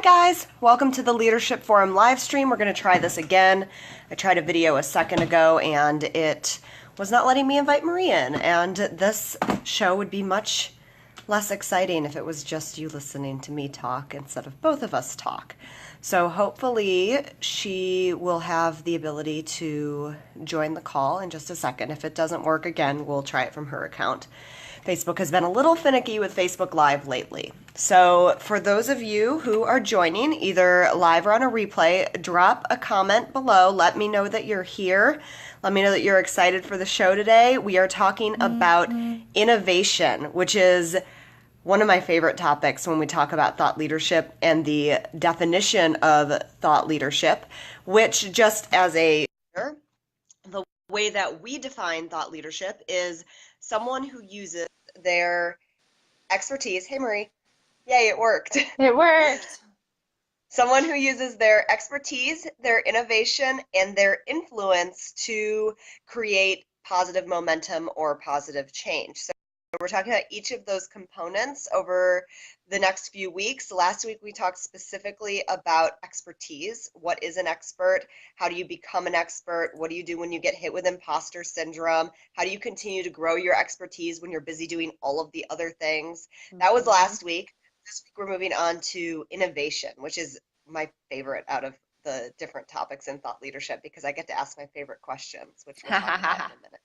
guys, welcome to the Leadership Forum live stream. We're going to try this again. I tried a video a second ago and it was not letting me invite Marie in, and this show would be much less exciting if it was just you listening to me talk instead of both of us talk. So hopefully she will have the ability to join the call in just a second. If it doesn't work again, we'll try it from her account. Facebook has been a little finicky with Facebook Live lately. So for those of you who are joining, either live or on a replay, drop a comment below. Let me know that you're here. Let me know that you're excited for the show today. We are talking about innovation, which is one of my favorite topics when we talk about thought leadership and the definition of thought leadership, which just as the way that we define thought leadership is someone who uses their expertise. Hey, Marie. Yay, it worked. It worked. Someone who uses their expertise, their innovation, and their influence to create positive momentum or positive change. So we're talking about each of those components over the next few weeks. Last week we talked specifically about expertise. What is an expert? How do you become an expert? What do you do when you get hit with imposter syndrome? How do you continue to grow your expertise when you're busy doing all of the other things? That was last week. This week we're moving on to innovation, which is my favorite out of the different topics in thought leadership because I get to ask my favorite questions, which we'll talk about in a minute.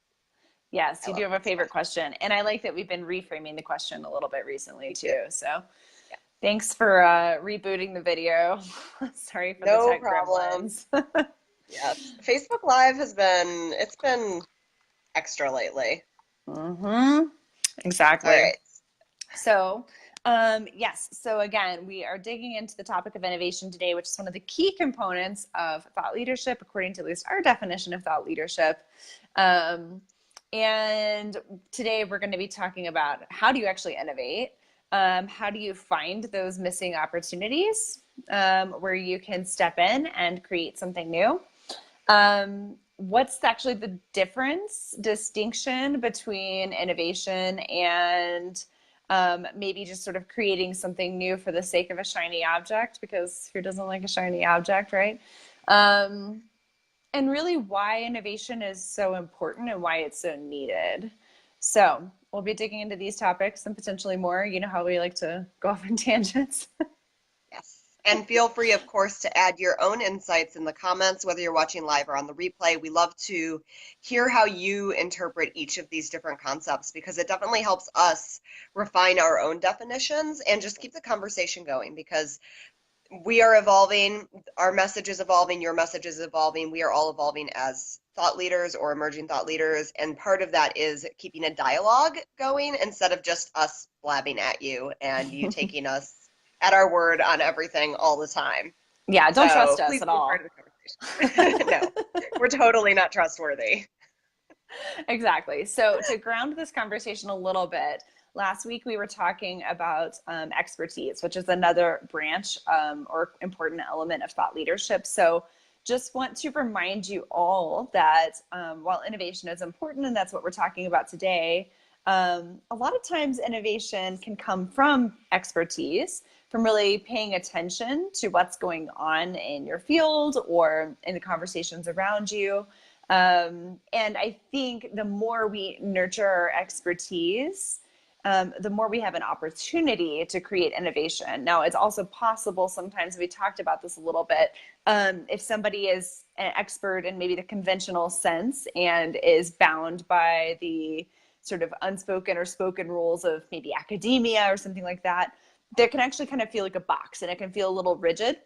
Yes, you do have a favorite question. And I like that we've been reframing the question a little bit recently too. So yeah. Thanks for rebooting the video. Sorry for the tech problems. Yes. Facebook Live it's been extra lately. Exactly. All right. So yes. So again, we are digging into the topic of innovation today, which is one of the key components of thought leadership, according to at least our definition of thought leadership. And today we're going to be talking about how do you actually innovate? How do you find those missing opportunities where you can step in and create something new? What's actually the distinction between innovation and maybe just sort of creating something new for the sake of a shiny object, because who doesn't like a shiny object, right? And really why innovation is so important and why it's so needed. So we'll be digging into these topics and potentially more. You know how we like to go off on tangents. Yes. And feel free, of course, to add your own insights in the comments, whether you're watching live or on the replay. We love to hear how you interpret each of these different concepts because it definitely helps us refine our own definitions and just keep the conversation going because we are evolving, our message is evolving, your message is evolving, we are all evolving as thought leaders or emerging thought leaders, and part of that is keeping a dialogue going instead of just us blabbing at you and you taking us at our word on everything all the time. Yeah, don't trust us at all. Part of the conversation. No, we're totally not trustworthy. Exactly. So to ground this conversation a little bit, last week we were talking about expertise, which is another branch or important element of thought leadership. So just want to remind you all that while innovation is important, and that's what we're talking about today, a lot of times innovation can come from expertise, from really paying attention to what's going on in your field or in the conversations around you. And I think the more we nurture our expertise, the more we have an opportunity to create innovation. Now, it's also possible sometimes, we talked about this a little bit, if somebody is an expert in maybe the conventional sense and is bound by the sort of unspoken or spoken rules of maybe academia or something like that, that can actually kind of feel like a box and it can feel a little rigid.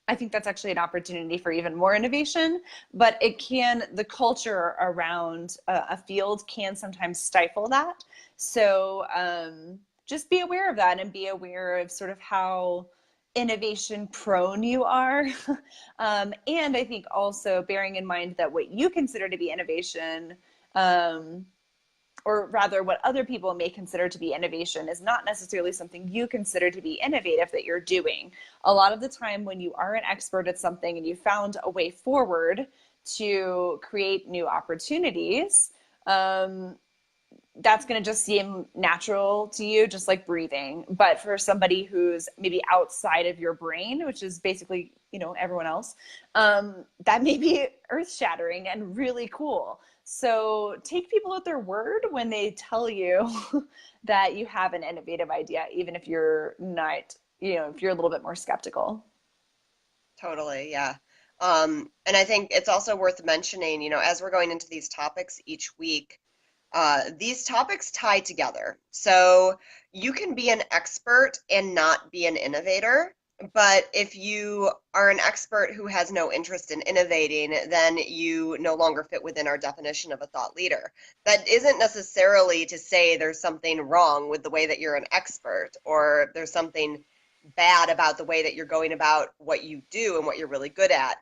I think that's actually an opportunity for even more innovation, but the culture around a field can sometimes stifle that. So just be aware of that and be aware of sort of how innovation prone you are. And I think also bearing in mind that what you consider to be innovation, or rather what other people may consider to be innovation, is not necessarily something you consider to be innovative that you're doing. A lot of the time when you are an expert at something and you found a way forward to create new opportunities, that's going to just seem natural to you, just like breathing. But for somebody who's maybe outside of your brain, which is basically, everyone else, that may be earth shattering and really cool. So take people at their word when they tell you that you have an innovative idea, even if you're not, if you're a little bit more skeptical. Totally, yeah. And I think it's also worth mentioning, as we're going into these topics each week, these topics tie together. So you can be an expert and not be an innovator. But if you are an expert who has no interest in innovating, then you no longer fit within our definition of a thought leader. That isn't necessarily to say there's something wrong with the way that you're an expert or there's something bad about the way that you're going about what you do and what you're really good at.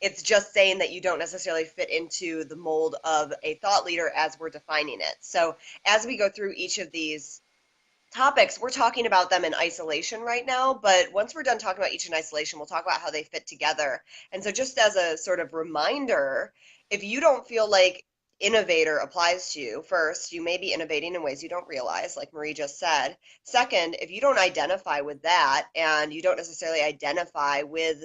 It's just saying that you don't necessarily fit into the mold of a thought leader as we're defining it. So as we go through each of these topics, we're talking about them in isolation right now, but once we're done talking about each in isolation, we'll talk about how they fit together. And so just as a sort of reminder, if you don't feel like innovator applies to you, first, you may be innovating in ways you don't realize, like Marie just said. Second, if you don't identify with that and you don't necessarily identify with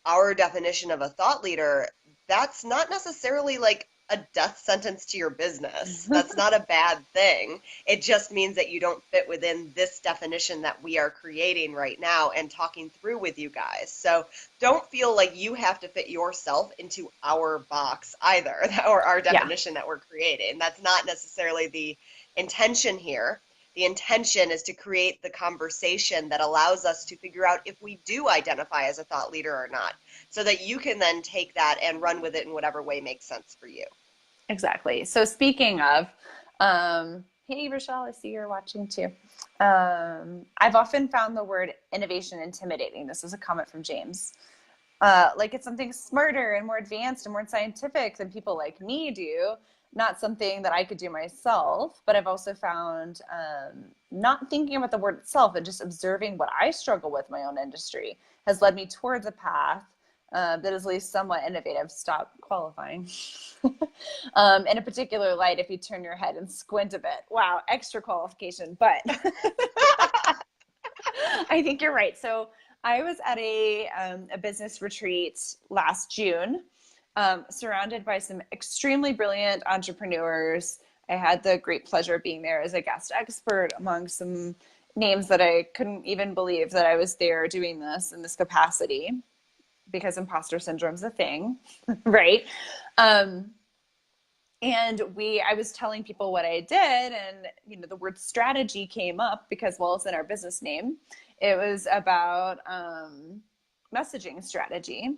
our definition of a thought leader, that's not necessarily like a death sentence to your business. That's not a bad thing. It just means that you don't fit within this definition that we are creating right now and talking through with you guys. So don't feel like you have to fit yourself into our box either, or our Yeah. definition that we're creating. That's not necessarily the intention here. The intention is to create the conversation that allows us to figure out if we do identify as a thought leader or not, so that you can then take that and run with it in whatever way makes sense for you. Exactly. So speaking of, hey, Rochelle, I see you're watching too. I've often found the word innovation intimidating. This is a comment from James. Like it's something smarter and more advanced and more scientific than people like me do, not something that I could do myself. But I've also found not thinking about the word itself and just observing what I struggle with in my own industry has led me towards a path that is at least somewhat innovative. Stop qualifying. In a particular light, if you turn your head and squint a bit. Wow, extra qualification. But I think you're right. So I was at a business retreat last June, surrounded by some extremely brilliant entrepreneurs. I had the great pleasure of being there as a guest expert among some names that I couldn't even believe that I was there doing this in this capacity, because imposter syndrome is a thing, right? And I was telling people what I did, and the word strategy came up because, well, it's in our business name. It was about messaging strategy,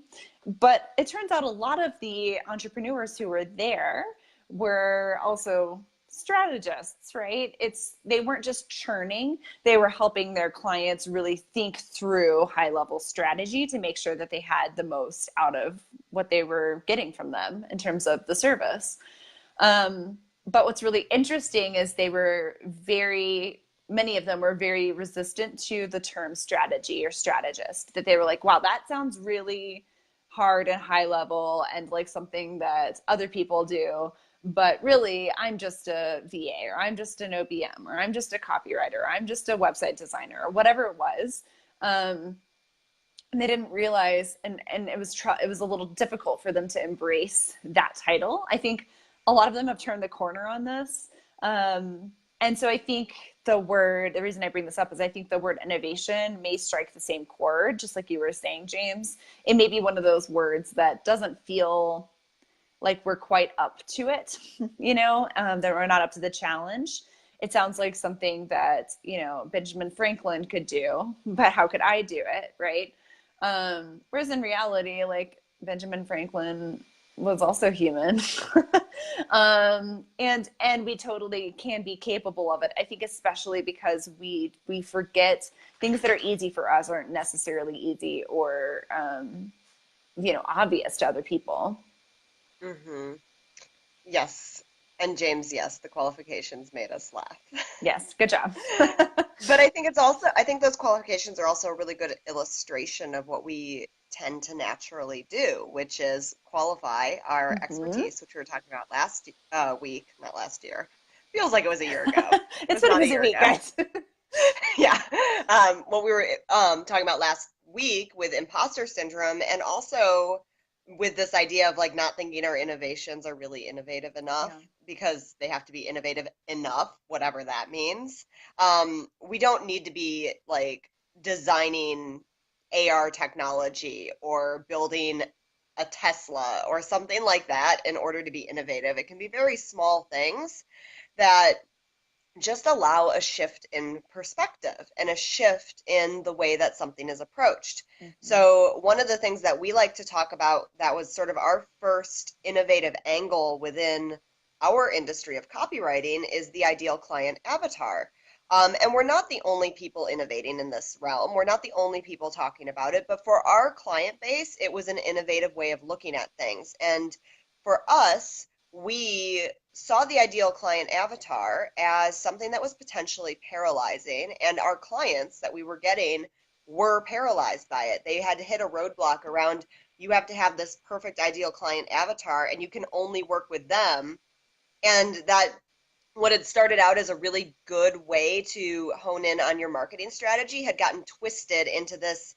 but it turns out a lot of the entrepreneurs who were there were also strategists, right? They weren't just churning, they were helping their clients really think through high level strategy to make sure that they had the most out of what they were getting from them in terms of the service. But what's really interesting is many of them were very resistant to the term strategy or strategist, that they were like, wow, that sounds really hard and high level and like something that other people do. But really, I'm just a VA, or I'm just an OBM, or I'm just a copywriter, or I'm just a website designer, or whatever it was. And they didn't realize, and it was a little difficult for them to embrace that title. I think a lot of them have turned the corner on this. And so I think the reason I bring this up is I think the word innovation may strike the same chord, just like you were saying, James. It may be one of those words that doesn't feel like we're quite up to it, that we're not up to the challenge. It sounds like something that, Benjamin Franklin could do, but how could I do it, right? Whereas in reality, like Benjamin Franklin was also human. And we totally can be capable of it. I think especially because we forget things that are easy for us aren't necessarily easy or, obvious to other people. Mm-hmm. Yes. And James, yes, the qualifications made us laugh. Yes, good job. But I think those qualifications are also a really good illustration of what we tend to naturally do, which is qualify our Mm-hmm. expertise, which we were talking about last week, not last year, a feels like it was a year ago. It's been a not busy year week, ago. guys. Yeah. What we were talking about last week with imposter syndrome, and also with this idea of like not thinking our innovations are really innovative enough Yeah. because they have to be innovative enough, whatever that means. We don't need to be like designing AR technology or building a Tesla or something like that in order to be innovative. It can be very small things that just allow a shift in perspective and a shift in the way that something is approached. Mm-hmm. So, one of the things that we like to talk about that was sort of our first innovative angle within our industry of copywriting is the ideal client avatar. And we're not the only people innovating in this realm. We're not the only people talking about it, but for our client base, it was an innovative way of looking at things. And for us, we saw the ideal client avatar as something that was potentially paralyzing, and our clients that we were getting were paralyzed by it. They had to hit a roadblock around you have to have this perfect ideal client avatar, and you can only work with them. And that what had started out as a really good way to hone in on your marketing strategy had gotten twisted into this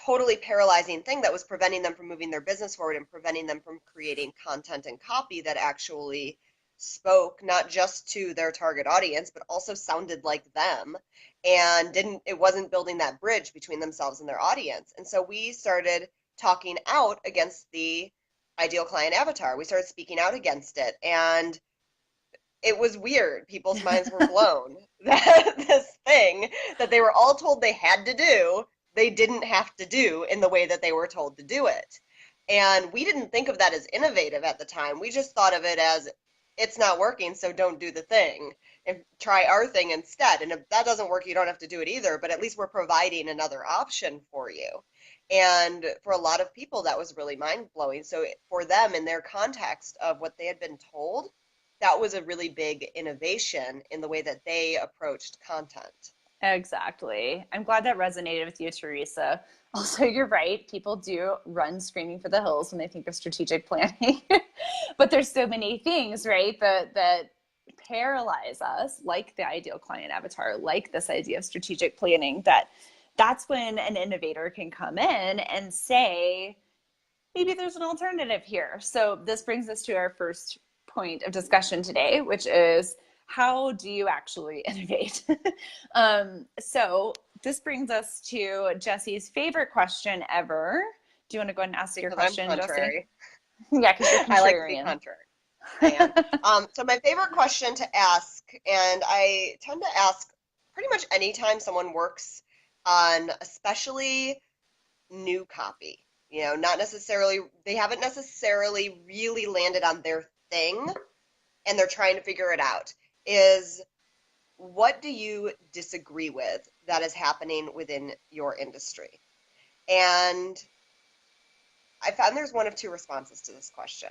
totally paralyzing thing that was preventing them from moving their business forward and preventing them from creating content and copy that actually spoke not just to their target audience but also sounded like them, and didn't it wasn't building that bridge between themselves and their audience. And so we started talking out against the ideal client avatar. We started speaking out against it, and it was weird. People's minds were blown that this thing that they were all told they had to do, they didn't have to do in the way that they were told to do it. And we didn't think of that as innovative at the time. We just thought of it as it's not working, so don't do the thing and try our thing instead. And if that doesn't work, you don't have to do it either, but at least we're providing another option for you. And for a lot of people, that was really mind blowing. So for them, in their context of what they had been told, that was a really big innovation in the way that they approached content. Exactly. I'm glad that resonated with you, Teresa. Also, you're right. People do run screaming for the hills when they think of strategic planning. But there's so many things, right, that paralyze us, like the ideal client avatar, like this idea of strategic planning, that's when an innovator can come in and say, maybe there's an alternative here. So this brings us to our first point of discussion today, which is how do you actually innovate? So this brings us to Jesse's favorite question ever. Do you want to go ahead and ask your Because I'm question, Jesse? contrary. Yeah, because you're I like to be contrarian. contrary. I am. So my favorite question to ask, and I tend to ask pretty much anytime someone works on especially new copy. You know, not necessarily, they haven't necessarily really landed on their thing and they're trying to figure it out, is what do you disagree with that is happening within your industry? And I found there's one of two responses to this question.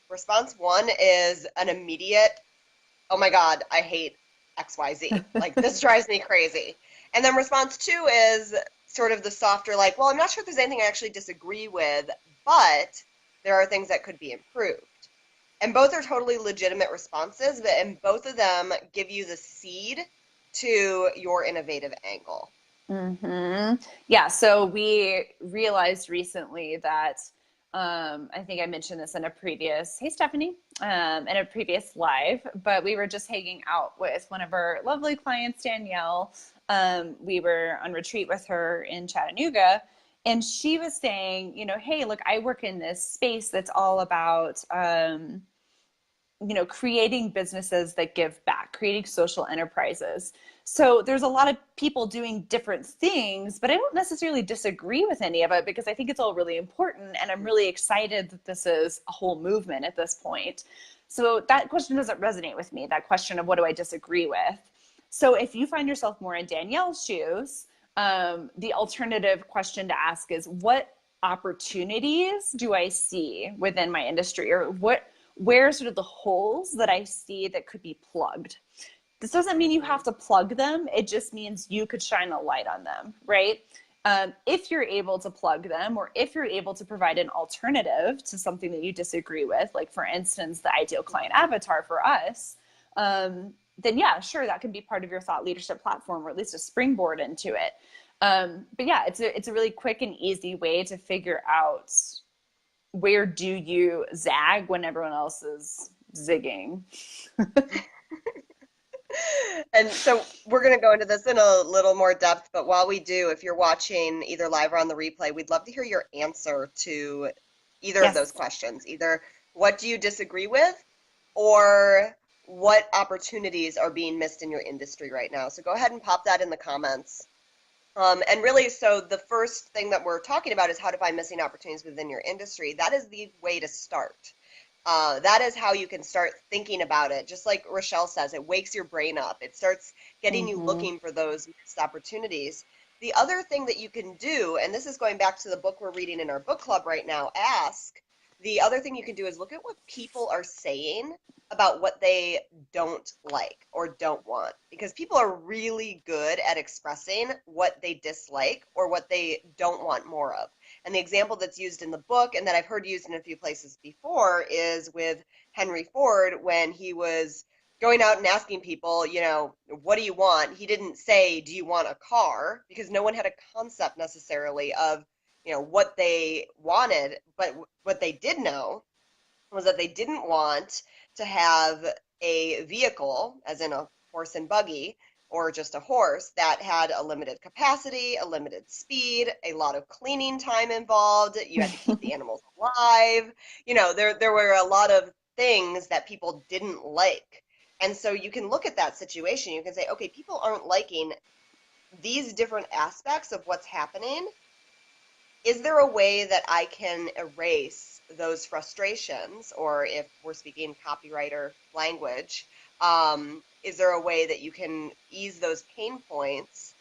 Response one is an immediate, oh my God, I hate XYZ. Like, this drives me crazy. And then response two is sort of the softer, like, well, I'm not sure if there's anything I actually disagree with, but there are things that could be improved. And both are totally legitimate responses, and both of them give you the seed to your innovative angle. Yeah, so we realized recently that I think I mentioned this in a previous, hey Stephanie, in a previous live, but we were just hanging out with one of our lovely clients, Danielle. We were on retreat with her in Chattanooga, and she was saying, hey, look, I work in this space that's all about creating businesses that give back, creating social enterprises. So there's a lot of people doing different things, but I don't necessarily disagree with any of it because I think it's all really important. And I'm really excited that this is a whole movement at this point. So that question doesn't resonate with me, that question of what do I disagree with? So if you find yourself more in Danielle's shoes, the alternative question to ask is what opportunities do I see within my industry, or where sort of the holes that I see that could be plugged. This doesn't mean you have to plug them. It just means you could shine a light on them, right? If you're able to plug them, or if you're able to provide an alternative to something that you disagree with, like for instance, the ideal client avatar for us, then yeah, sure, that can be part of your thought leadership platform, or at least a springboard into it. But yeah, it's a really quick and easy way to figure out where do you zag when everyone else is zigging. And so we're going to go into this in a little more depth, but while we do, if you're watching either live or on the replay, we'd love to hear your answer to either of those Yes. questions. Either what do you disagree with, or what opportunities are being missed in your industry right now? So go ahead and pop that in the comments. And really, so the first thing that we're talking about is how to find missing opportunities within your industry. That is the way to start. That is how you can start thinking about it. Just like Rochelle says, it wakes your brain up. It starts getting you Mm-hmm. looking for those missed opportunities. The other thing that you can do, and this is going back to the book we're reading in our book club right now, Ask. The other thing you can do is look at what people are saying about what they don't like or don't want, because people are really good at expressing what they dislike or what they don't want more of. And the example that's used in the book and that I've heard used in a few places before is with Henry Ford when he was going out and asking people, what do you want? He didn't say, do you want a car? Because no one had a concept necessarily of, what they wanted, but what they did know was that they didn't want to have a vehicle, as in a horse and buggy, or just a horse that had a limited capacity, a limited speed, a lot of cleaning time involved. You had to keep the animals alive. There were a lot of things that people didn't like. And so you can look at that situation. You can say, okay, people aren't liking these different aspects of what's happening. Is there a way that I can erase those frustrations, or if we're speaking copywriter language, is there a way that you can ease those pain points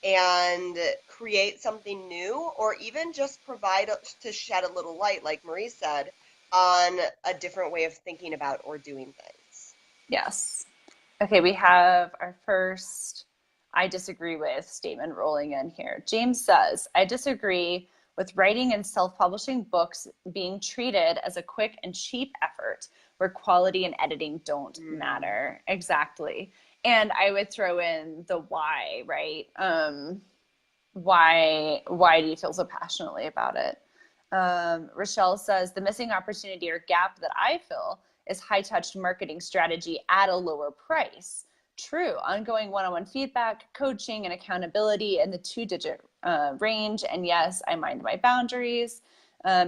and create something new, or even just provide to shed a little light, like Marie said, on a different way of thinking about or doing things? Yes. Okay, we have our first I disagree with statement rolling in here. James says, I disagree with writing and self publishing books being treated as a quick and cheap effort where quality and editing don't Mm. matter. Exactly. And I would throw in the why, right? Why do you feel so passionately about it? Rochelle says the missing opportunity or gap that I feel is high touch marketing strategy at a lower price. True, ongoing one-on-one feedback, coaching, and accountability in the two-digit range. And yes, I mind my boundaries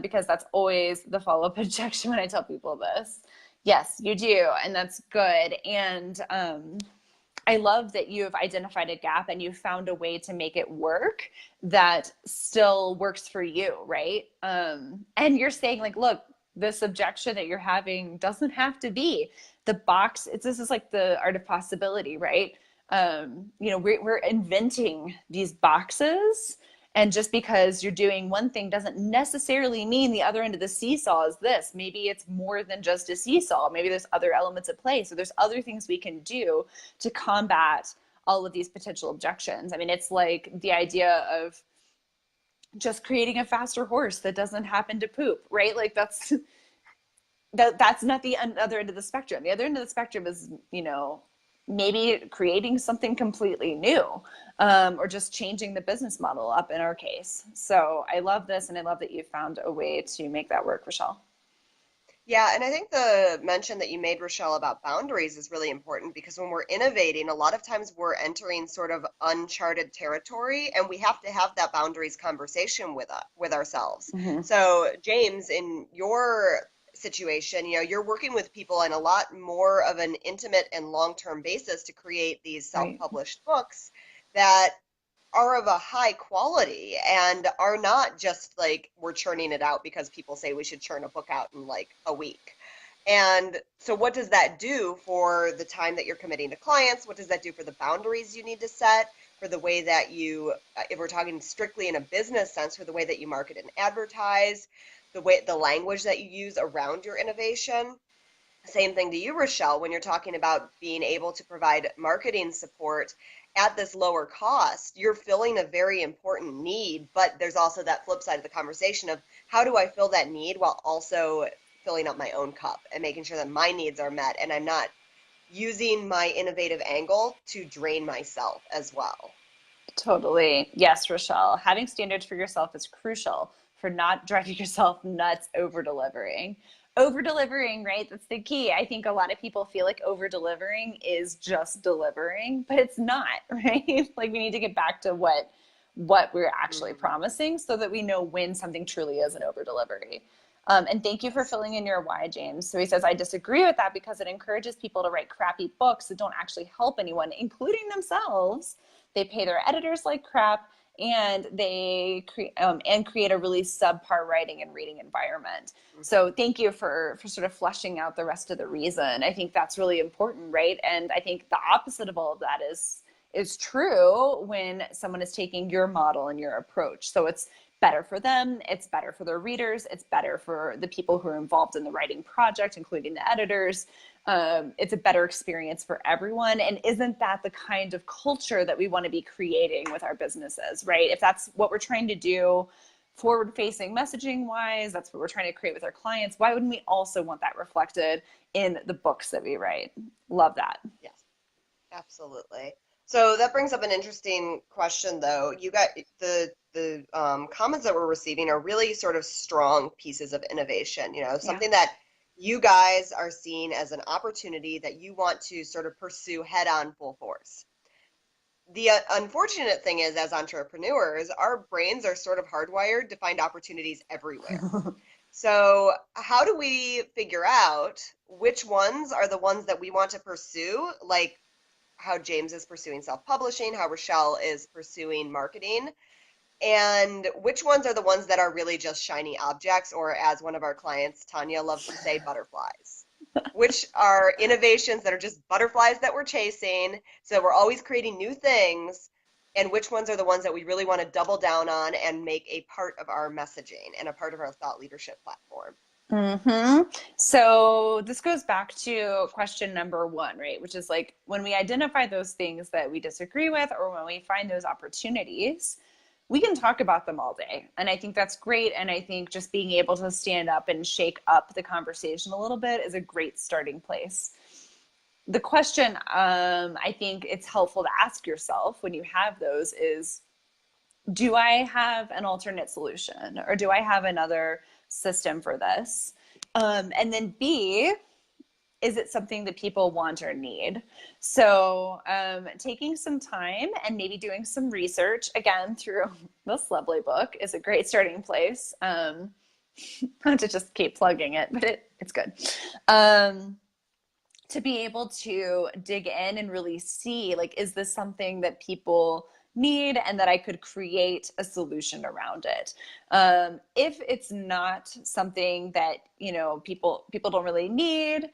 because that's always the follow-up objection when I tell people this. Yes, you do, and that's good. And I love that you've identified a gap and you've found a way to make it work that still works for you, right? And you're saying like, look, this objection that you're having doesn't have to be the box. This is like the art of possibility, right? We're inventing these boxes, and just because you're doing one thing doesn't necessarily mean the other end of the seesaw is this. Maybe it's more than just a seesaw. Maybe there's other elements at play. So there's other things we can do to combat all of these potential objections. I mean, it's like the idea of just creating a faster horse that doesn't happen to poop, right? Like that's not the other end of the spectrum. The other end of the spectrum is, maybe creating something completely new, or just changing the business model up in our case. So I love this, and I love that you found a way to make that work, Rochelle. Yeah, and I think the mention that you made, Rochelle, about boundaries is really important because when we're innovating, a lot of times we're entering sort of uncharted territory, and we have to have that boundaries conversation with ourselves. Mm-hmm. So, James, in your situation, you're working with people on a lot more of an intimate and long-term basis to create these Right. self-published books that are of a high quality and are not just like we're churning it out because people say we should churn a book out in like a week. And so, what does that do for the time that you're committing to clients? What does that do for the boundaries you need to set? For the way that you, if we're talking strictly in a business sense, for the way that you market and advertise, the language that you use around your innovation? Same thing to you, Rochelle, when you're talking about being able to provide marketing support at this lower cost. You're filling a very important need, but there's also that flip side of the conversation of how do I fill that need while also filling up my own cup and making sure that my needs are met and I'm not using my innovative angle to drain myself as well. Totally. Yes, Rochelle. Having standards for yourself is crucial for not driving yourself nuts over delivering. Over delivering, right? That's the key. I think a lot of people feel like over delivering is just delivering, but it's not, right? Like we need to get back to what we're actually Mhm. promising so that we know when something truly is an over delivery. And thank you for Yes. filling in your why, James. So he says, I disagree with that because it encourages people to write crappy books that don't actually help anyone, including themselves. They pay their editors like crap, and they create a really subpar writing and reading environment. So Mhm. thank you for sort of fleshing out the rest of the reason. I think that's really important, right? And I think the opposite of all of that is true when someone is taking your model and your approach. So it's better for them, it's better for their readers, it's better for the people who are involved in the writing project, including the editors. It's a better experience for everyone. And isn't that the kind of culture that we want to be creating with our businesses, right? If that's what we're trying to do forward facing messaging wise, that's what we're trying to create with our clients, why wouldn't we also want that reflected in the books that we write? Love that. Yes, absolutely. So that brings up an interesting question, though. You got the comments that we're receiving are really sort of strong pieces of innovation, Yeah. something that you guys are seeing as an opportunity that you want to sort of pursue head on full force. The unfortunate thing is, as entrepreneurs, our brains are sort of hardwired to find opportunities everywhere. So, how do we figure out which ones are the ones that we want to pursue, like how James is pursuing self-publishing, how Rochelle is pursuing marketing, and which ones are the ones that are really just shiny objects, or as one of our clients, Tanya, loves to say, butterflies? Which are innovations that are just butterflies that we're chasing, so we're always creating new things, and which ones are the ones that we really want to double down on and make a part of our messaging and a part of our thought leadership platform? So this goes back to question number one, right? Which is like when we identify those things that we disagree with, or when we find those opportunities, we can talk about them all day. And I think that's great. And I think just being able to stand up and shake up the conversation a little bit is a great starting place. The question I think it's helpful to ask yourself when you have those is, do I have an alternate solution, or do I have another system for this? And then B, is it something that people want or need? So taking some time and maybe doing some research again through this lovely book is a great starting place. Not to just keep plugging it, but it's good. Um, to be able to dig in and really see, like, is this something that people need and that I could create a solution around it? If it's not something that, people don't really need,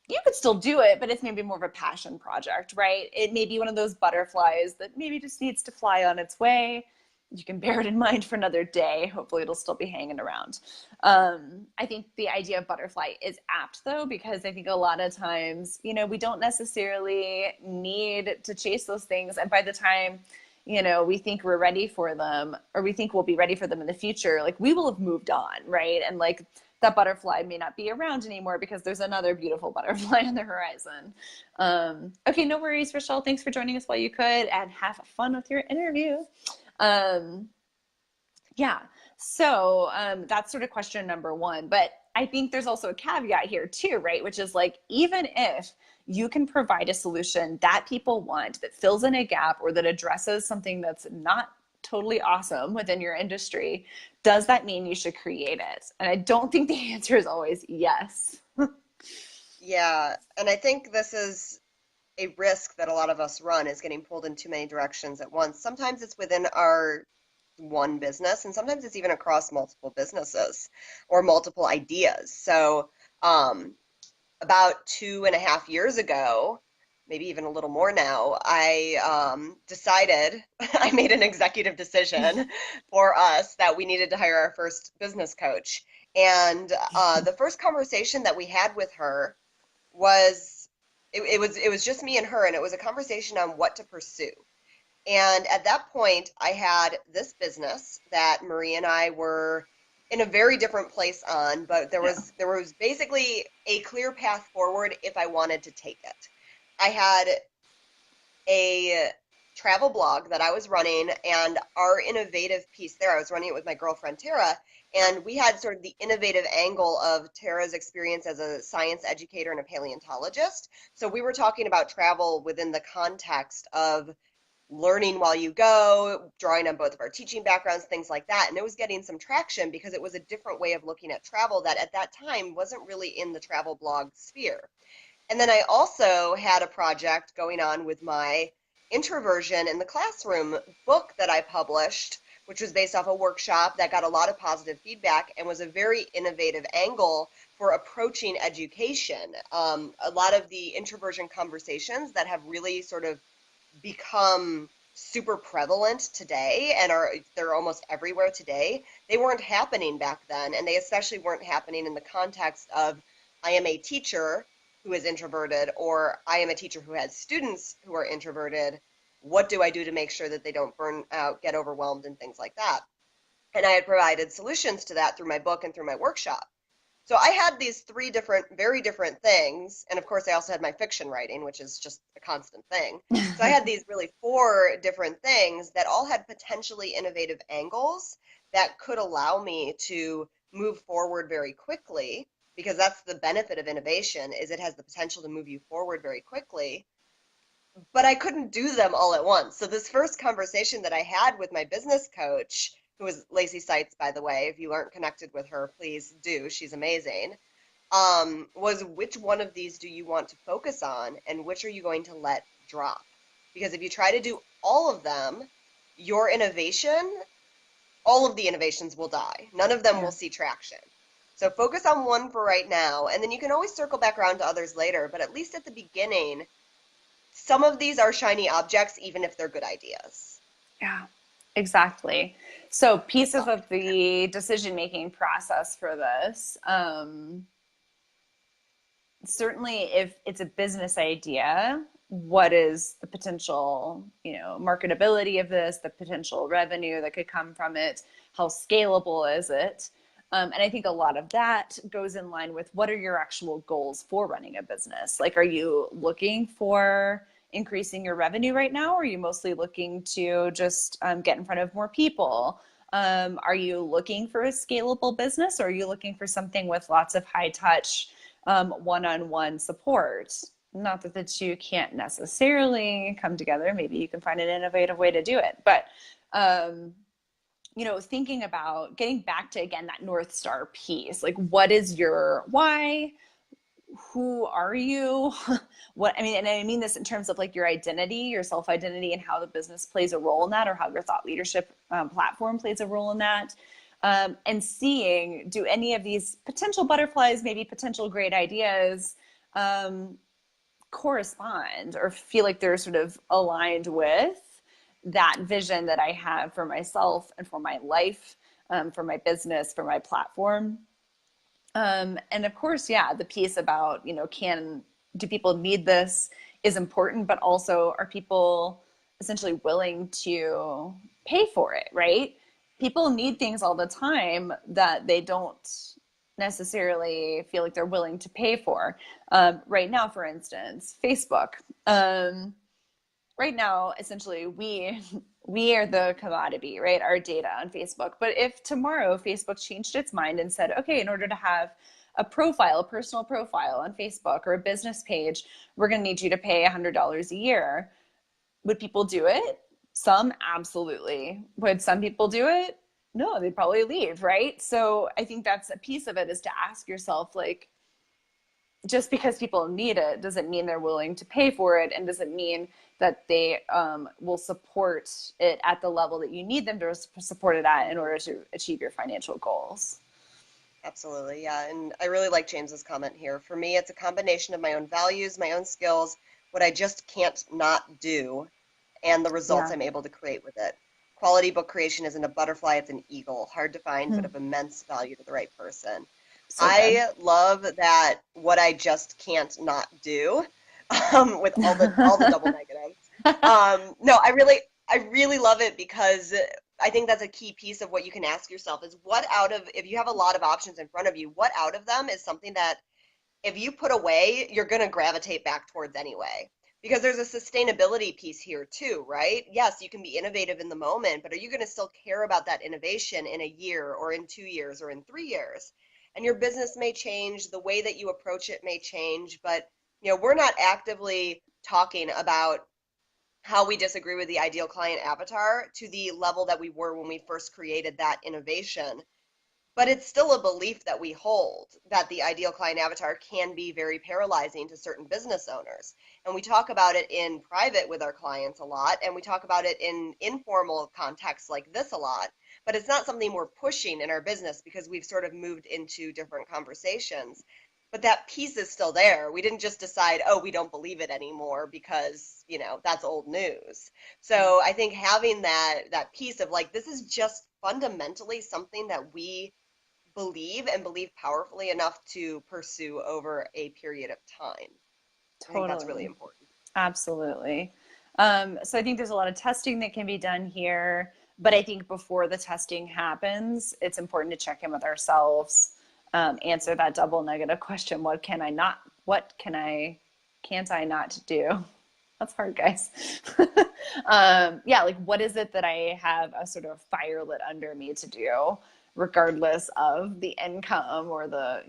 you could still do it, but it's maybe more of a passion project, right? It may be one of those butterflies that maybe just needs to fly on its way. You can bear it in mind for another day. Hopefully, it'll still be hanging around. I think the idea of butterfly is apt, though, because I think a lot of times, we don't necessarily need to chase those things. And by the time, we think we're ready for them, or we think we'll be ready for them in the future, like we will have moved on, right? And like that butterfly may not be around anymore because there's another beautiful butterfly on the horizon. Okay, no worries, Rochelle. Thanks for joining us while you could, and have fun with your interview. Um, yeah, so that's sort of question number one. But I think there's also a caveat here too, right? Which is like, even if you can provide a solution that people want, that fills in a gap or that addresses something that's not totally awesome within your industry, does that mean you should create it? And I don't think the answer is always yes. Yeah, and I think this is a risk that a lot of us run, is getting pulled in too many directions at once. Sometimes it's within our one business, and sometimes it's even across multiple businesses or multiple ideas. So, about 2.5 years ago, maybe even a little more now, I decided, I made an executive decision for us that we needed to hire our first business coach. And the first conversation that we had with her was, it was just me and her, and it was a conversation on what to pursue. And at that point, I had this business that Marie and I were in a very different place on, but there Yeah. was basically a clear path forward if I wanted to take it. I had a travel blog that I was running, and our innovative piece there, I was running it with my girlfriend Tara, and we had sort of the innovative angle of Tara's experience as a science educator and a paleontologist. So we were talking about travel within the context of learning while you go, drawing on both of our teaching backgrounds, things like that. And it was getting some traction because it was a different way of looking at travel that at that time wasn't really in the travel blog sphere. And then I also had a project going on with my introversion in the classroom book that I published, which was based off a workshop that got a lot of positive feedback and was a very innovative angle for approaching education. A lot of the introversion conversations that have really sort of become super prevalent today and they're almost everywhere today. They weren't happening back then, and they especially weren't happening in the context of I am a teacher who is introverted, or I am a teacher who has students who are introverted. What do I do to make sure that they don't burn out, get overwhelmed, and things like that? And I had provided solutions to that through my book and through my workshop. So I had these three different, very different things. And of course, I also had my fiction writing, which is just a constant thing. So I had these really four different things that all had potentially innovative angles that could allow me to move forward very quickly, because that's the benefit of innovation, is it has the potential to move you forward very quickly. But I couldn't do them all at once. So this first conversation that I had with my business coach, who is Lacey Seitz, by the way, if you aren't connected with her, please do. She's amazing. Was which one of these do you want to focus on and which are you going to let drop? Because if you try to do all of them, your innovation, all of the innovations will die. None of them Yeah. will see traction. So focus on one for right now, and then you can always circle back around to others later, but at least at the beginning, some of these are shiny objects, even if they're good ideas. Yeah, exactly. So Good pieces thought. of the decision-making process for this, certainly if it's a business idea, what is the potential, marketability of this, the potential revenue that could come from it, how scalable is it? And I think a lot of that goes in line with what are your actual goals for running a business? Like, are you looking for increasing your revenue right now? Or are you mostly looking to just get in front of more people? Are you looking for a scalable business, or are you looking for something with lots of high touch, one-on-one support? Not that the two can't necessarily come together. Maybe you can find an innovative way to do it. But thinking about getting back to, again, that North Star piece, like, what is your why? Who are you? And I mean this in terms of like your identity, your self-identity, and how the business plays a role in that, or how your thought leadership platform plays a role in that. And seeing, do any of these potential butterflies, maybe potential great ideas, correspond or feel like they're sort of aligned with that vision that I have for myself and for my life, for my business, for my platform. And of course, yeah, the piece about, do people need this is important, but also are people essentially willing to pay for it, right? People need things all the time that they don't necessarily feel like they're willing to pay for. Right now, for instance, Facebook. Right now, essentially, we are the commodity, right? Our data on Facebook. But if tomorrow Facebook changed its mind and said, okay, in order to have a profile, a personal profile on Facebook or a business page, we're going to need you to pay $100 a year. Would people do it? Some, absolutely. Would some people do it? No, they'd probably leave, right? So I think that's a piece of it, is to ask yourself, like, just because people need it doesn't mean they're willing to pay for it, and doesn't mean that they will support it at the level that you need them to support it at in order to achieve your financial goals. Absolutely, yeah. And I really like James's comment here. For me, it's a combination of my own values, my own skills, what I just can't not do, and the results Yeah. I'm able to create with it. Quality book creation isn't a butterfly, it's an eagle. Hard to find, but Hmm. of immense value to the right person. So good. I love that what I just can't not do, with all the double negatives. No, I really love it because I think that's a key piece of what you can ask yourself is what out of, if you have a lot of options in front of you, what out of them is something that if you put away, you're going to gravitate back towards anyway. Because there's a sustainability piece here too, right? Yes, you can be innovative in the moment, but are you going to still care about that innovation in a year or in 2 years or in 3 years? And your business may change, the way that you approach it may change, but we're not actively talking about how we disagree with the ideal client avatar to the level that we were when we first created that innovation. But it's still a belief that we hold that the ideal client avatar can be very paralyzing to certain business owners. And we talk about it in private with our clients a lot, and we talk about it in informal contexts like this a lot. But it's not something we're pushing in our business because we've sort of moved into different conversations. But that piece is still there. We didn't just decide, oh, we don't believe it anymore because, that's old news. So I think having that piece of like, this is just fundamentally something that we believe and believe powerfully enough to pursue over a period of time. I think that's really Totally. important. Absolutely. So I think there's a lot of testing that can be done here, but I think before the testing happens, it's important to check in with ourselves, answer that double negative question. Can't I not do? That's hard, guys. Yeah, like what is it that I have a sort of fire lit under me to do, regardless of the income or the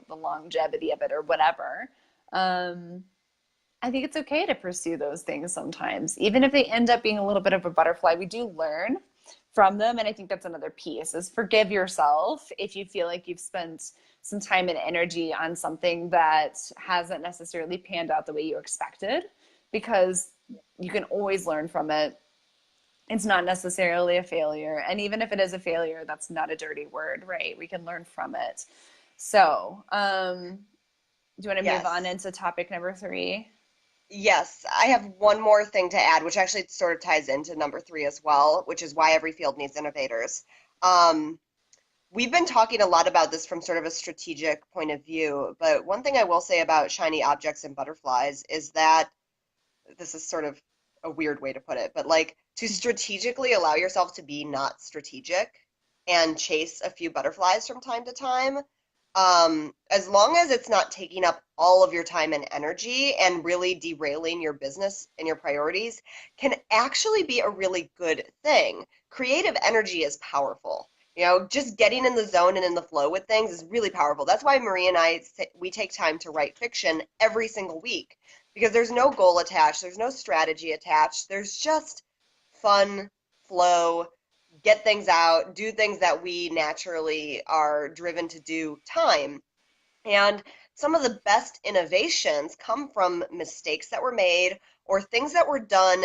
longevity of it or whatever. I think it's okay to pursue those things sometimes, even if they end up being a little bit of a butterfly. We do learn from them, and I think that's another piece is forgive yourself if you feel like you've spent some time and energy on something that hasn't necessarily panned out the way you expected, because you can always learn from it. It's not necessarily a failure, and even if it is a failure, that's not a dirty word, right? We can learn from it. So do you want to move on Yes. into topic number 3? Yes, I have one more thing to add, which actually sort of ties into number 3 as well, which is why every field needs innovators. Um, we've been talking a lot about this from sort of a strategic point of view, but one thing I will say about shiny objects and butterflies is that this is sort of a weird way to put it, but like to strategically allow yourself to be not strategic and chase a few butterflies from time to time, as long as it's not taking up all of your time and energy and really derailing your business and your priorities, can actually be a really good thing. Creative energy is powerful. Just getting in the zone and in the flow with things is really powerful. That's why Marie and I, we take time to write fiction every single week because there's no goal attached, there's no strategy attached, there's just fun, flow, get things out, do things that we naturally are driven to do time. And some of the best innovations come from mistakes that were made or things that were done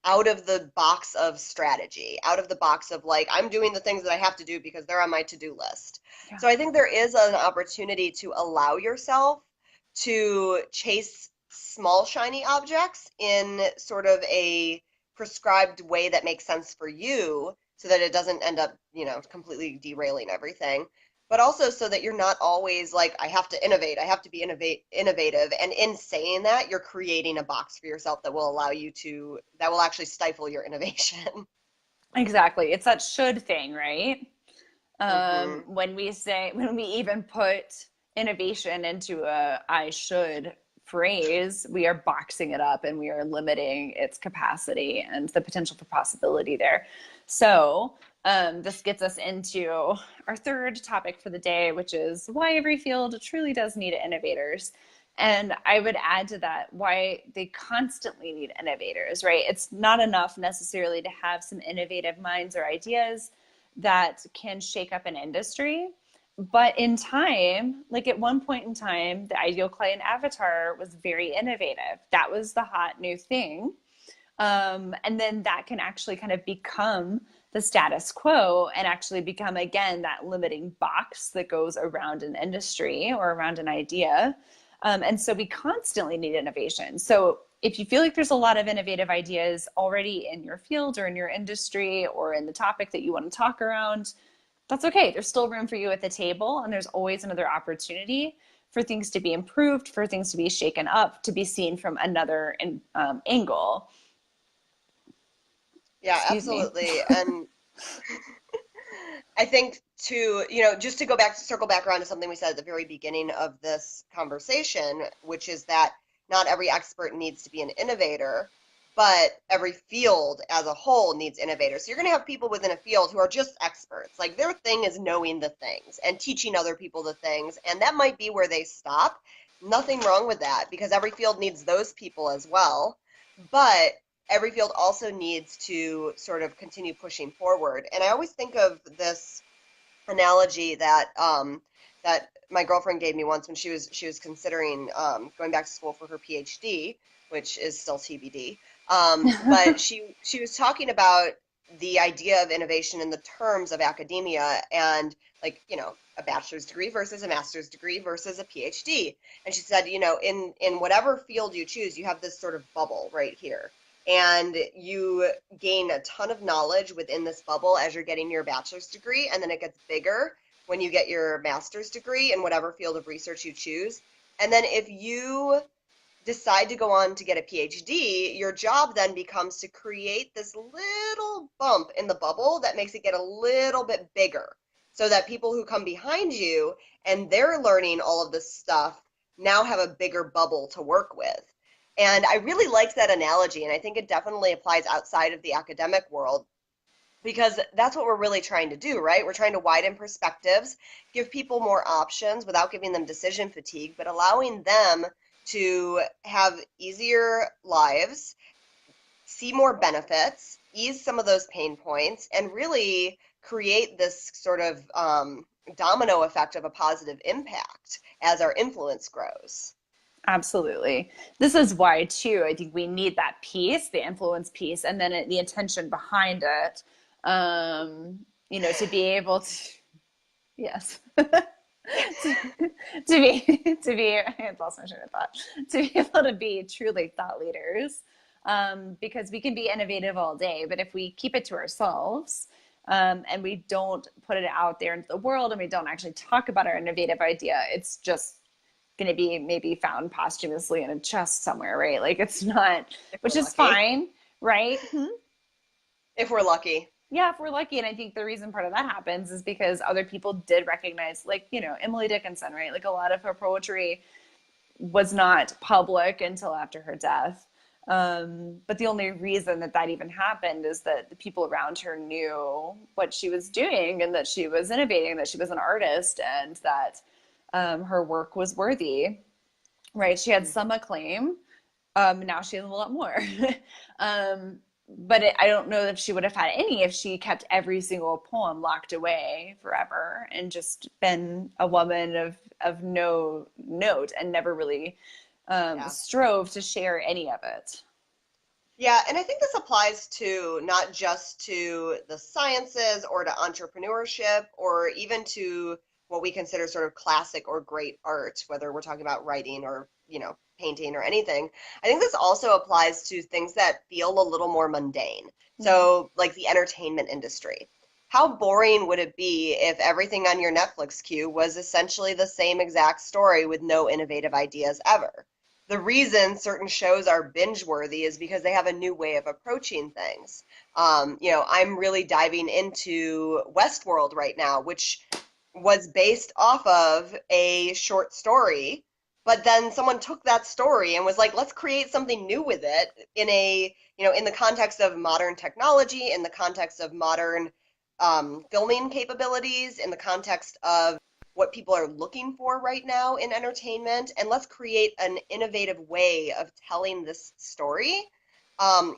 out of the box of strategy, out of the box of like, I'm doing the things that I have to do because they're on my to-do list. Yeah. So I think there is an opportunity to allow yourself to chase small shiny objects in sort of a prescribed way that makes sense for you so that it doesn't end up, completely derailing everything. But also so that you're not always like, I have to innovate, I have to be innovative. And in saying that, you're creating a box for yourself that will that will actually stifle your innovation. Exactly. It's that should thing, right? Hmm. When we even put innovation into a I should phrase, we are boxing it up and we are limiting its capacity and the potential for possibility there. So this gets us into our third topic for the day, which is why every field truly does need innovators. And I would add to that why they constantly need innovators, right? It's not enough necessarily to have some innovative minds or ideas that can shake up an industry. But in time, like at one point in time, the ideal client avatar was very innovative. That was the hot new thing. And then that can actually kind of become the status quo and actually become, again, that limiting box that goes around an industry or around an idea. And so we constantly need innovation. So if you feel like there's a lot of innovative ideas already in your field or in your industry or in the topic that you want to talk around, that's okay. There's still room for you at the table, and there's always another opportunity for things to be improved, for things to be shaken up, to be seen from another angle. Yeah, Excuse me. absolutely. And I think to, just to circle back around to something we said at the very beginning of this conversation, which is that not every expert needs to be an innovator, but every field as a whole needs innovators. So you're going to have people within a field who are just experts. Like their thing is knowing the things and teaching other people the things, and that might be where they stop. Nothing wrong with that because every field needs those people as well. But every field also needs to sort of continue pushing forward. And I always think of this analogy that my girlfriend gave me once when she was considering going back to school for her PhD, which is still TBD. But she was talking about the idea of innovation in the terms of academia and like a bachelor's degree versus a master's degree versus a PhD. And she said, in whatever field you choose, you have this sort of bubble right here. And you gain a ton of knowledge within this bubble as you're getting your bachelor's degree, and then it gets bigger when you get your master's degree in whatever field of research you choose. And then if you decide to go on to get a PhD, your job then becomes to create this little bump in the bubble that makes it get a little bit bigger so that people who come behind you and they're learning all of this stuff now have a bigger bubble to work with. And I really liked that analogy, and I think it definitely applies outside of the academic world because that's what we're really trying to do, right? We're trying to widen perspectives, give people more options without giving them decision fatigue, but allowing them to have easier lives, see more benefits, ease some of those pain points, and really create this sort of domino effect of a positive impact as our influence grows. Absolutely. This is why, too, I think we need that piece, the influence piece, and then the intention behind it, to be able to, yes. to, I lost my train of thought, to be able to be truly thought leaders, because we can be innovative all day, but if we keep it to ourselves, and we don't put it out there into the world and we don't actually talk about our innovative idea, it's just going to be maybe found posthumously in a chest somewhere, right? Like it's not, If which we're is lucky. fine, right? If we're lucky. Yeah, if we're lucky. And I think the reason part of that happens is because other people did recognize, like, Emily Dickinson, right? Like a lot of her poetry was not public until after her death. But the only reason that that even happened is that the people around her knew what she was doing and that she was innovating, that she was an artist, and that her work was worthy, right? She had some acclaim. Now she has a lot more. um, but I don't know if she would have had any if she kept every single poem locked away forever and just been a woman of no note and never really Yeah. strove to share any of it. Yeah, and I think this applies to not just to the sciences or to entrepreneurship or even to what we consider sort of classic or great art, whether we're talking about writing or, painting or anything. I think this also applies to things that feel a little more mundane. Mm. So, like the entertainment industry. How boring would it be if everything on your Netflix queue was essentially the same exact story with no innovative ideas ever? The reason certain shows are binge worthy is because they have a new way of approaching things. I'm really diving into Westworld right now, which was based off of a short story, but then someone took that story and was like, let's create something new with it in the context of modern technology, in the context of modern filming capabilities, in the context of what people are looking for right now in entertainment, and let's create an innovative way of telling this story.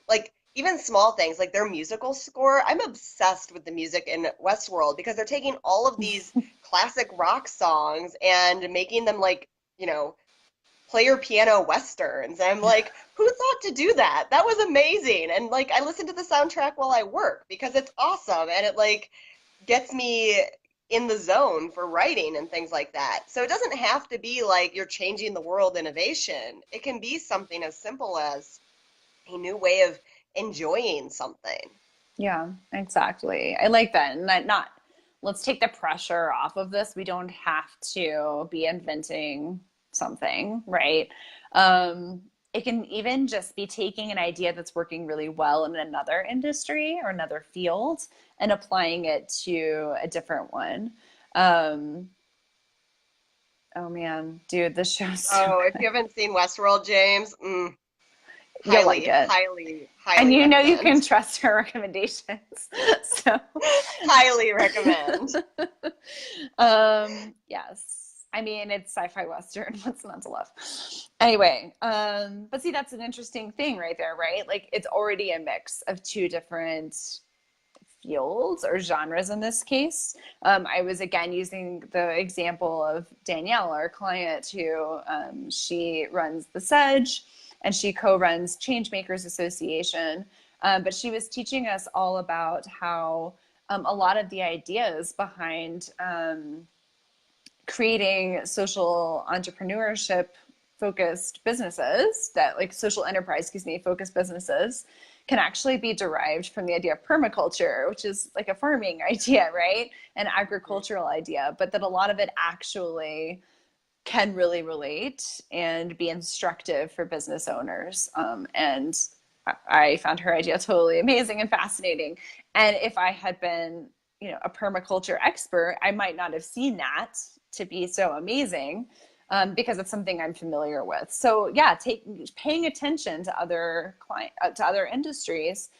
Like even small things like their musical score. I'm obsessed with the music in Westworld because they're taking all of these classic rock songs and making them like, player piano westerns. And I'm like, who thought to do that? That was amazing. And like I listen to the soundtrack while I work because it's awesome and it like gets me in the zone for writing and things like that. So it doesn't have to be like you're changing the world innovation. It can be something as simple as a new way of enjoying something. Yeah, exactly. I like that. And that not, let's take the pressure off of this. We don't have to be inventing something, right? Um, it can even just be taking an idea that's working really well in another industry or another field and applying it to a different one. Um, oh man, dude, this show's so Oh, if good. you haven't seen Westworld, James, You'll like highly, it. highly, And highly you know you can recommend. trust her recommendations. So, Highly recommend. yes. I mean, it's sci-fi Western. What's not to love? Anyway, but see, that's an interesting thing right there, right? Like it's already a mix of two different fields or genres in this case. I was again using the example of Danielle, our client, who she runs the Sedge and she co-runs Changemakers Association. But she was teaching us all about how a lot of the ideas behind creating social entrepreneurship focused businesses that like social enterprise, excuse me, focused businesses can actually be derived from the idea of permaculture, which is like a farming idea, right? An agricultural idea, but that a lot of it actually can really relate and be instructive for business owners. And I found her idea totally amazing and fascinating. And if I had been, a permaculture expert, I might not have seen that to be so amazing because it's something I'm familiar with. So yeah, paying attention to other to other industries.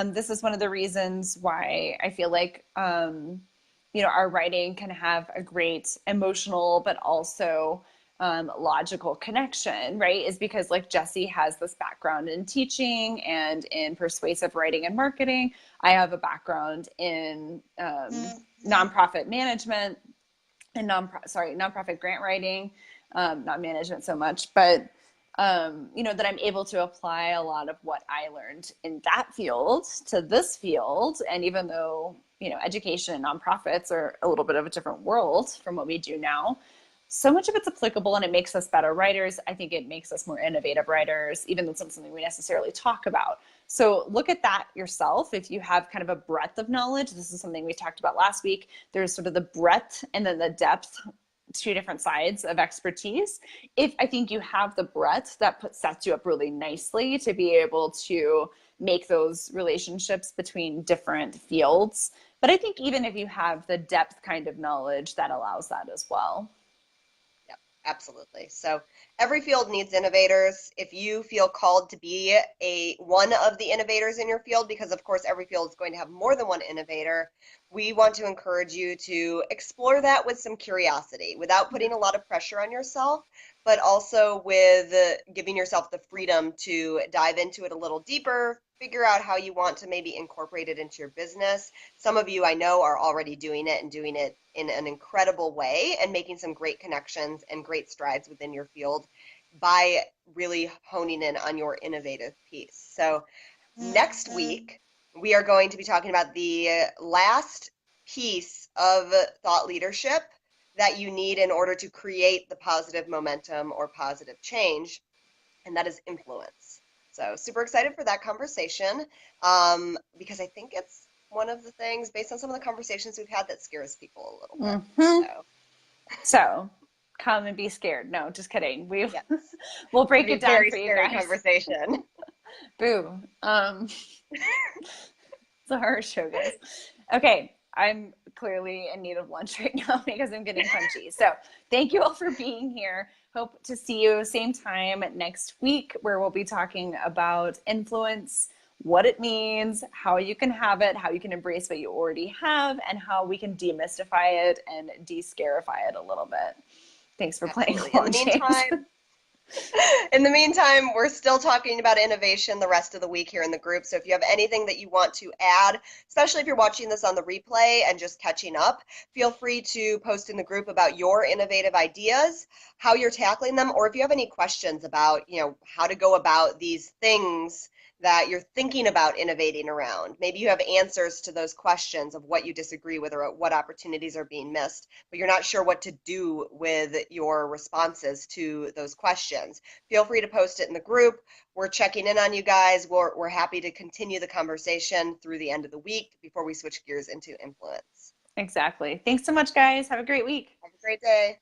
This is one of the reasons why I feel like our writing can have a great emotional, but also logical connection, right? Is because like Jesse has this background in teaching and in persuasive writing and marketing. I have a background in nonprofit management and nonprofit grant writing, not management so much, but that I'm able to apply a lot of what I learned in that field to this field. And even though, education and nonprofits are a little bit of a different world from what we do now, so much of it's applicable and it makes us better writers. I think it makes us more innovative writers, even though it's not something we necessarily talk about. So look at that yourself. If you have kind of a breadth of knowledge, this is something we talked about last week. There's sort of the breadth and then the depth, two different sides of expertise. If I think you have the breadth, that sets you up really nicely to be able to make those relationships between different fields. But I think even if you have the depth kind of knowledge, that allows that as well. Absolutely. So every field needs innovators. If you feel called to be one of the innovators in your field, because of course every field is going to have more than one innovator, we want to encourage you to explore that with some curiosity, without putting a lot of pressure on yourself, but also with giving yourself the freedom to dive into it a little deeper, figure out how you want to maybe incorporate it into your business. Some of you I know are already doing it and doing it in an incredible way and making some great connections and great strides within your field by really honing in on your innovative piece. So next week, we are going to be talking about the last piece of thought leadership that you need in order to create the positive momentum or positive change, and that is influence. So super excited for that conversation because I think it's one of the things, based on some of the conversations we've had, that scares people a little bit. Mm-hmm. So come and be scared. No, just kidding. Yes. We'll break It'll be it a down very for you scary guys. conversation. Boo. It's a horror show, guys. Okay, I'm clearly in need of lunch right now because I'm getting punchy. So thank you all for being here. Hope to see you same time next week, where we'll be talking about influence, what it means, how you can have it, how you can embrace what you already have, and how we can demystify it and de-scarify it a little bit. Thanks for playing along, James. In the meantime, we're still talking about innovation the rest of the week here in the group. So if you have anything that you want to add, especially if you're watching this on the replay and just catching up, feel free to post in the group about your innovative ideas, how you're tackling them, or if you have any questions about, how to go about these things that you're thinking about innovating around. Maybe you have answers to those questions of what you disagree with or what opportunities are being missed, but you're not sure what to do with your responses to those questions. Feel free to post it in the group. We're checking in on you guys. We're happy to continue the conversation through the end of the week before we switch gears into influence. Exactly. Thanks so much, guys. Have a great week. Have a great day.